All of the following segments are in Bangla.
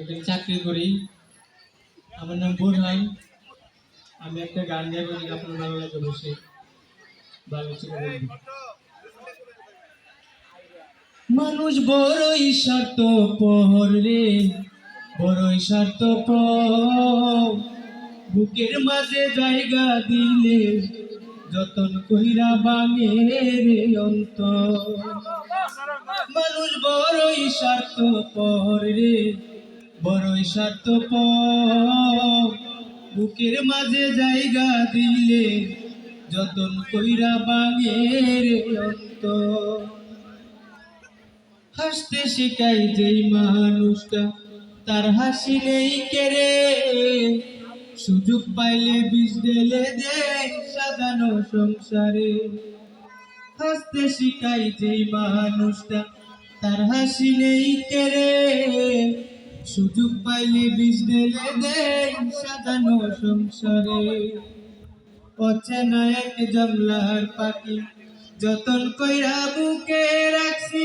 এখানে চাকরি করি। আমার নাম বোরহান। আমি একটা গান গাইবো, যদি আপনার ভালো লাগে অবশ্যই ভালো ছিল বলবো। মানুষ বড়ই স্বার্থপর রে, বড়ই স্বার্থপর। বুকের মাঝে জায়গা দিলে যতন কইরা বাঙে রে অন্তর। মানুষ বড়ই স্বার্থপর রে, বড়ই স্বার্থপর। বুকের মাঝে জায়গা দিলে যতন কইরা বাঙে রে অন্তর। হাসতে শিখাই যেই মানুষটা, তার হাসি নেই কেড়ে। সুযোগ পাইলে বিষ ঢেলে দেয় সাজানো সংসারে। হাসতে শিখাই যেই মানুষটা, তার হাসি নেই কেড়ে। সুযোগ পাইলে বিষ ঢেলে দেয় সাজানো সংসারে। অচেনা এক জংলার পাখি যতন কইরা বুকে রাখছি।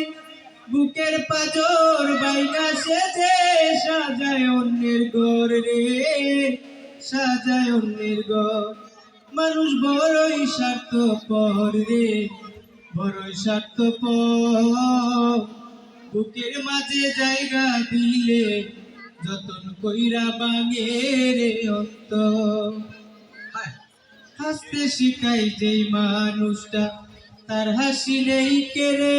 বুকের পাজর বাইনা সেজে সাজায় অন্যের ঘর রে, সাজায় অন্যের ঘর। মানুষ বড়ই স্বার্থপর রে, বড়ই স্বার্থপর। বুকের মাঝে জায়গা দিলে যতন কইরা বাঙে রে অন্তর। হাসতে শিখাই যেই মানুষটা, তার হাসি নেই কেড়ে।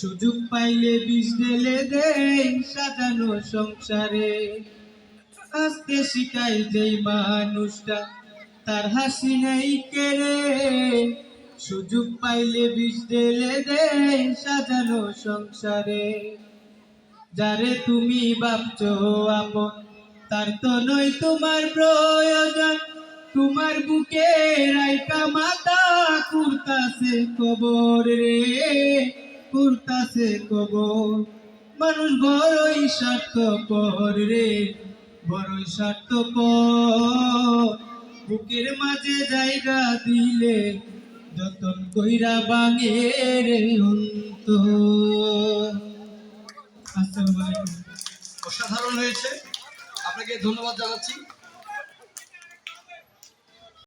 সুযোগ পাইলে বিষ ঢেলে দেয় সাজানো সংসারে। হাসতে শিখাই যেই মানুষটা, তার হাসি নেই কেড়ে। সুযোগ পাইলে বিষ ঢেলে দেয় সাজানো সংসারে। যারে তুমি ভাবছো আপন, তার তো নয় তোমার প্রয়োজন। তোমার বুকে রাইকা মাথা কুরতাছে কবর রে, কুরতাছে কবর। মানুষ বড়ই স্বার্থপর রে, বড়ই স্বার্থপর। বুকের মাঝে জায়গা দিলে যতন কইরা বাঙে রে অন্তর। আসসালামু আলাইকুম। অসাধারণ হয়েছে, আপনাকে ধন্যবাদ জানাচ্ছি।